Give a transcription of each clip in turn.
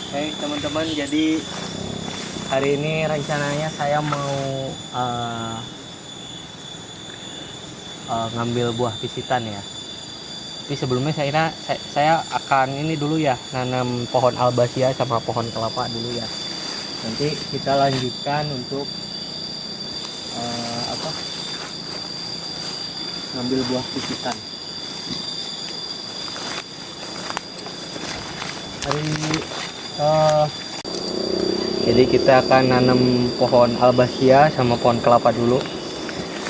Hai teman-teman, jadi hari ini rencananya saya mau ngambil buah pisitan ya. Tapi sebelumnya saya akan ini dulu ya, nanam pohon albasia sama pohon kelapa dulu ya. Nanti kita lanjutkan untuk apa? Ngambil buah pisitan. Jadi kita akan nanam pohon albasia sama pohon kelapa dulu.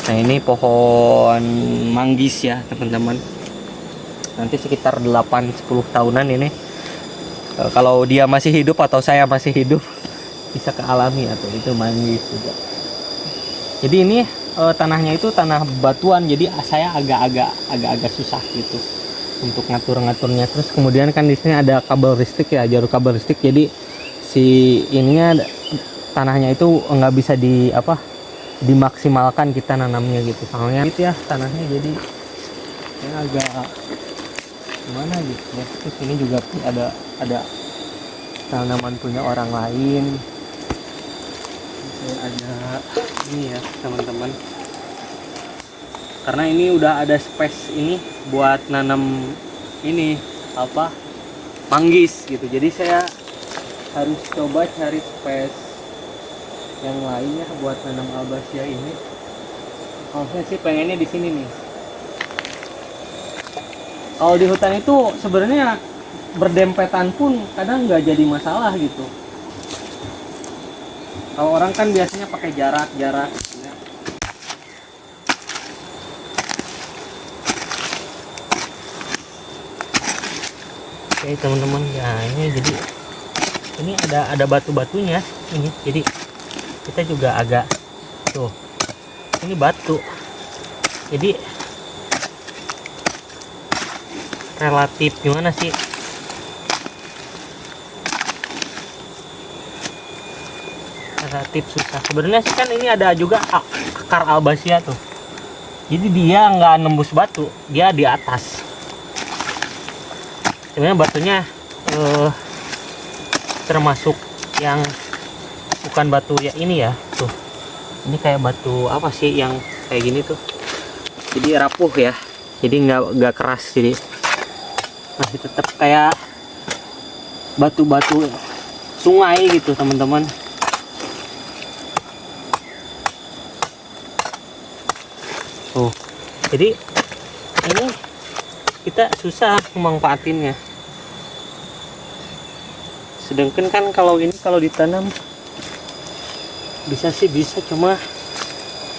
Nah ini pohon manggis ya teman-teman. Nanti sekitar 8-10 tahunan ini, kalau dia masih hidup atau saya masih hidup, bisa ke alami atau itu manggis juga. Jadi ini tanahnya itu tanah batuan, jadi saya agak susah gitu untuk ngaturnya. Terus kemudian kan di sini ada kabel listrik ya, jalur kabel listrik. Jadi si ininya tanahnya itu nggak bisa dimaksimalkan kita nanamnya gitu. Soalnya itu ya tanahnya, jadi ini agak gimana gitu ya. Terus ini juga ada tanaman punya orang lain. Ada ini ya teman-teman, karena ini udah ada space ini buat nanam ini manggis gitu. Jadi saya harus coba cari space yang lainnya buat nanam albasia ini. Saya sih pengennya di sini nih. Kalau di hutan itu sebenarnya berdempetan pun kadang nggak jadi masalah gitu. Kalau orang kan biasanya pakai jarak gitu ya. Oke teman-teman, ya jadi ini ada batu-batunya ini. Jadi kita juga agak tuh, ini batu. Jadi relatif gimana sih, relatif susah sebenarnya sih. Kan ini ada juga akar albasia tuh, jadi dia nggak nembus batu, dia di atas. Sebenarnya batunya termasuk yang bukan batu ya ini ya tuh. Ini kayak batu apa sih yang kayak gini tuh, jadi rapuh ya, jadi nggak keras, jadi masih tetap kayak batu-batu sungai gitu teman-teman. Oh, jadi ini kita susah memanfaatinnya. Sedangkan kan kalau ini kalau ditanam bisa sih, bisa, cuma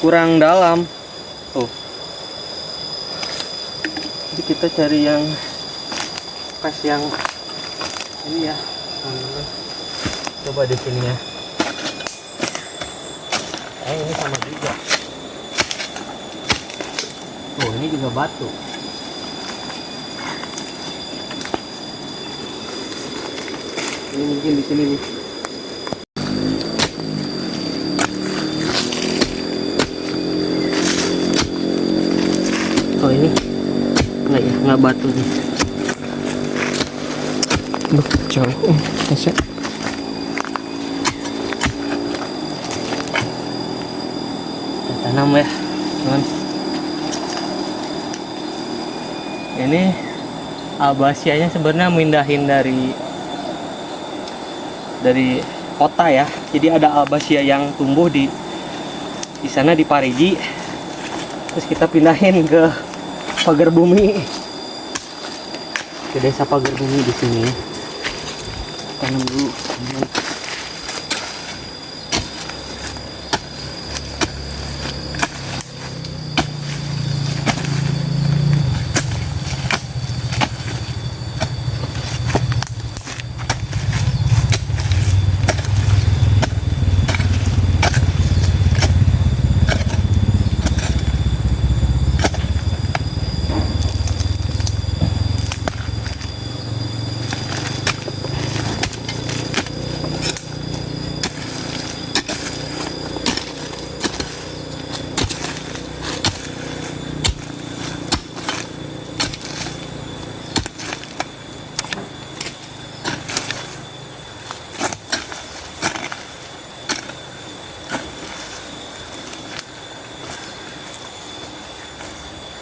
kurang dalam. Oh, jadi kita cari yang pas yang ini ya teman-teman. Coba di sini ya. Ini sama juga. Oh, ini juga batu. Ini mungkin di sini nih. Oh, ini enggak ya, enggak batu nih. Jauh, bisa. Tanam ya, teman. Ini albasianya sebenarnya mindahin dari kota ya. Jadi ada albasia yang tumbuh di sana di Parigi. Terus kita pindahin ke Pagar Bumi, ke desa Pagar Bumi di sini. Tanam dulu.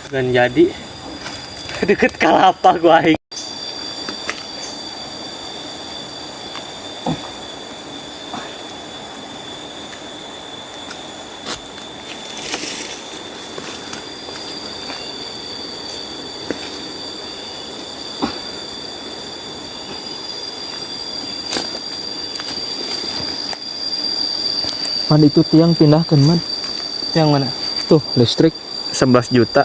dan jadi deket kalapa gua aing. Man itu tiang pindahkan man. Yang mana? Tuh listrik 11 juta.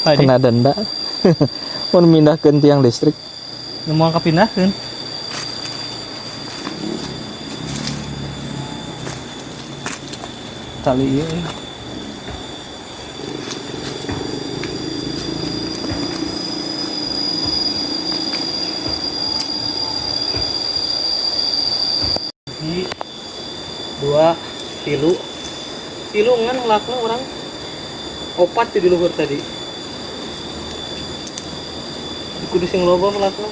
Tadi Kena denda. Mau pindahkan tiang listrik. mau kapindahkeun. Tali ieu. Di 2 tilu ngan ngelakna orang opat di luhur tadi. Kudu sing loba ngelakna.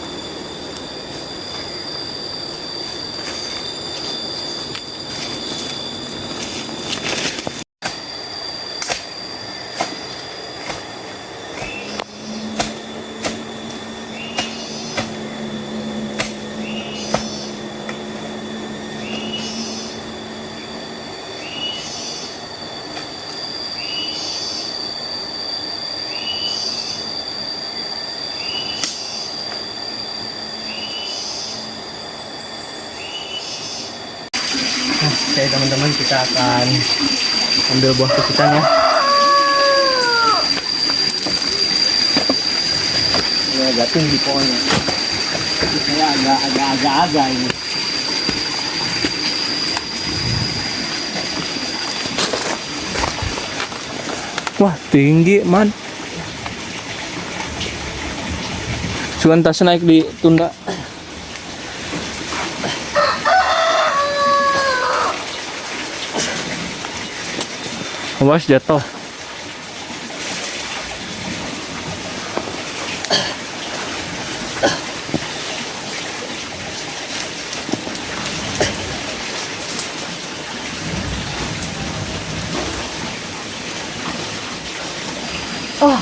Oke teman-teman, kita akan ambil buah kepitan ya. Ini agak tinggi pohonnya. Ini saya agak ini. Wah tinggi man. Cuman tas naik ditunda. Awas jatuh. Oh.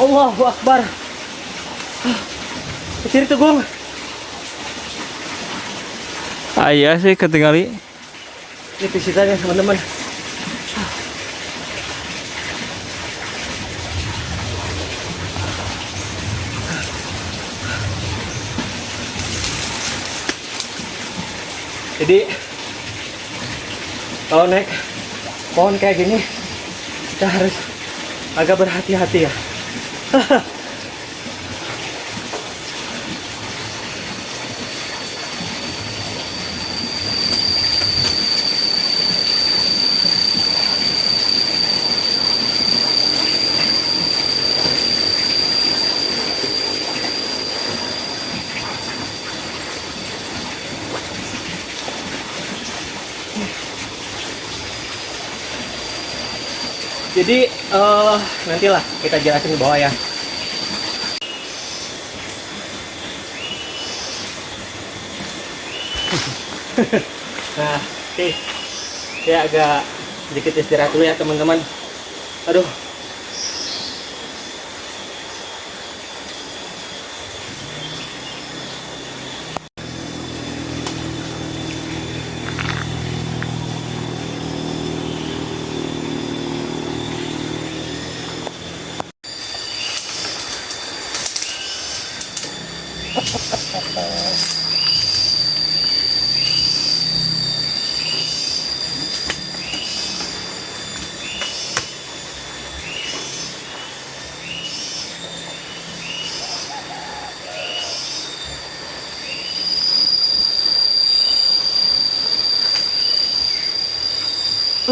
Allahu Akbar. Kecil itu gong. Iya sih ketinggali. Ini visitannya teman-teman. Jadi kalau naik pohon kayak gini kita harus agak berhati-hati ya. Jadi nantilah kita jelasin di bawah ya. Nah, oke. Saya agak sedikit istirahat dulu ya teman-teman. Aduh.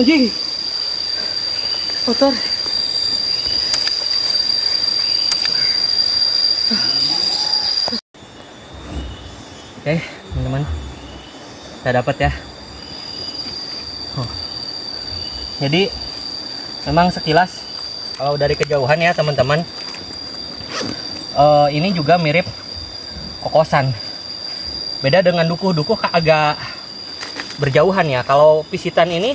Anjing. Kotor. Oke, teman-teman. Kita dapat ya. Jadi memang sekilas kalau dari kejauhan ya teman-teman, ini juga mirip kokosan. Beda dengan dukuh agak berjauhan ya. Kalau pisitan ini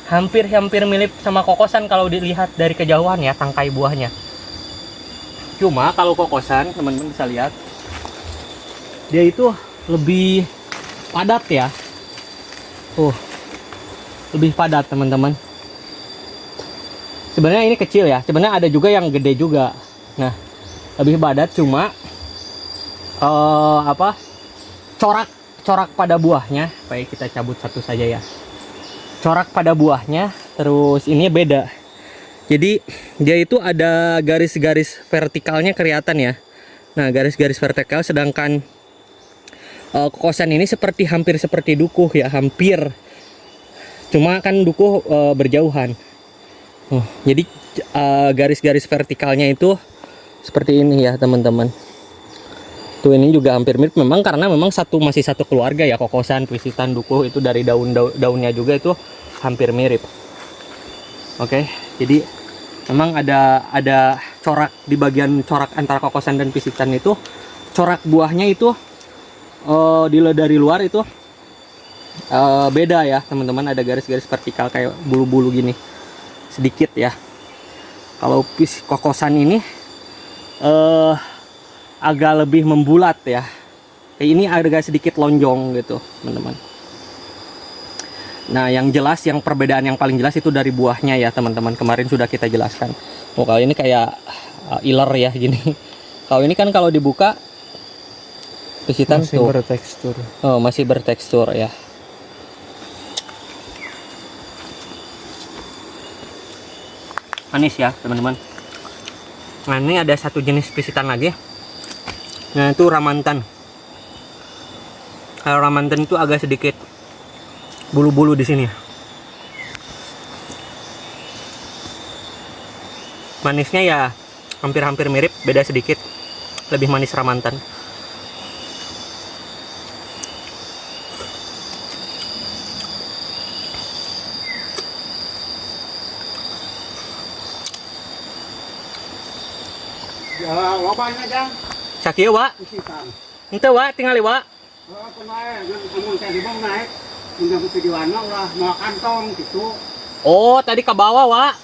hampir mirip sama kokosan kalau dilihat dari kejauhan ya, tangkai buahnya. Cuma kalau kokosan teman-teman bisa lihat, dia itu lebih padat ya. Lebih padat teman-teman. Sebenarnya ini kecil ya. Sebenarnya ada juga yang gede juga. Nah, lebih padat, cuma corak pada buahnya. Baik, kita cabut satu saja ya. Corak pada buahnya, terus ini beda. Jadi dia itu ada garis-garis vertikalnya kelihatan ya. Nah, garis-garis vertikal, sedangkan kokosan ini hampir seperti dukuh ya, hampir. Cuma kan dukuh berjauhan. Jadi garis-garis vertikalnya itu seperti ini ya teman-teman. Tuh, ini juga hampir mirip memang, karena memang masih satu keluarga ya, kokosan, pisitan, dukuh itu dari daunnya juga itu hampir mirip. Oke, jadi memang ada corak di bagian corak antara kokosan dan pisitan itu, corak buahnya itu dari luar itu beda ya teman-teman, ada garis-garis vertikal kayak bulu-bulu gini sedikit ya. Kalau kokosan ini agak lebih membulat ya, kayak ini agak sedikit lonjong gitu teman-teman. Nah, yang jelas, yang perbedaan yang paling jelas itu dari buahnya ya teman-teman, kemarin sudah kita jelaskan. Kalau ini kayak iler ya gini. Kalau ini kan kalau dibuka pisitan masih tuh bertekstur. masih bertekstur ya. Manis ya teman-teman. Nah, ini ada satu jenis pisitan lagi. Nah, itu ramantan. Kalau ramantan itu agak sedikit bulu-bulu di sini. Manisnya ya hampir mirip, beda sedikit. Lebih manis ramantan. Ya, lobanya jang. Sakieu, Wak. Pisitan. Henteu, Wak, tingali, Wak. Kemarin amun teh di bawah naik, undang videoan mah ulah mau kantong gitu. Oh, tadi ke bawah, Wak.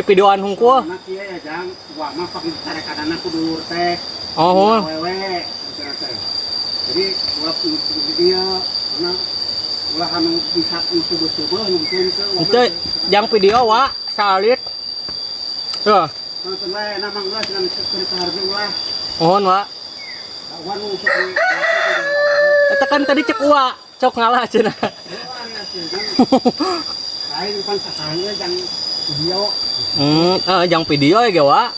Pipidoan hungkul. Anak ieu ya jang, gua mah pakai tarekanana ku dulur teh. Oh. Wewe, teh. Jadi ulah di dia mana ulah anu bisa subuh-subuh mungkin teh. Henteu, jang video, Wak. Salit. Tuh. Nonton we namang ulah dengan cerita harga ulah. Mohon, Wak. Wan usuk we. Eta kan tadi cek Wak, cok ngalah cenah. Lain pan sakali jang video. Jang video ya ge, Wak.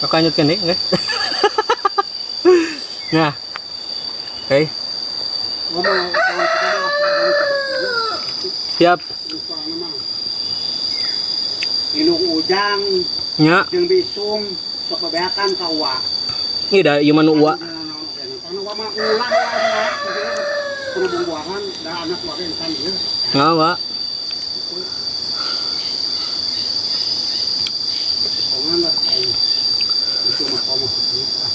Kok lanjutkeun deui, guys. Nah. Oke. Siap. Inung ujang Nya, jeung bisung sok bebeakan ka uwa. ieu da ieu manu Wak. Karena uwa mah ulah lah kudu bumbuahan da anak wae kan ieu. Nah, Wak. Ongan lah ai. Itu mah komo kita.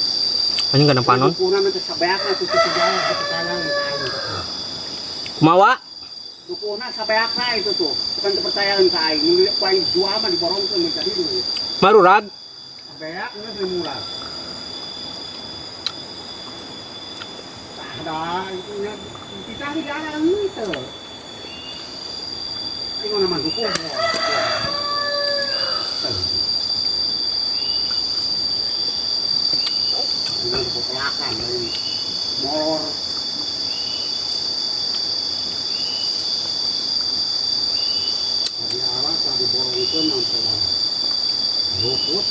Anjing kana panon. Kuna nanti sabeakna tuh sejalan sekarang kan. Kumaha, Wak? Dukuna sabeakna itu tuh. Bukan kepercayaan ka aing. Mun ku aing jual mah diborongkeun mencari duit. Marurag. Sabeak geus dimulai. Ada itu ya kita di jalan itu. Ini nama dukung. Ini kepelakan dari molor. Dari alat tadi borong itu nanti luput.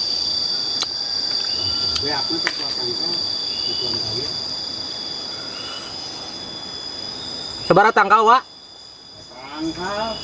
Beaknya kekuatan kan bukan kali. Sabaraha tangkal, Wak? Tangkal.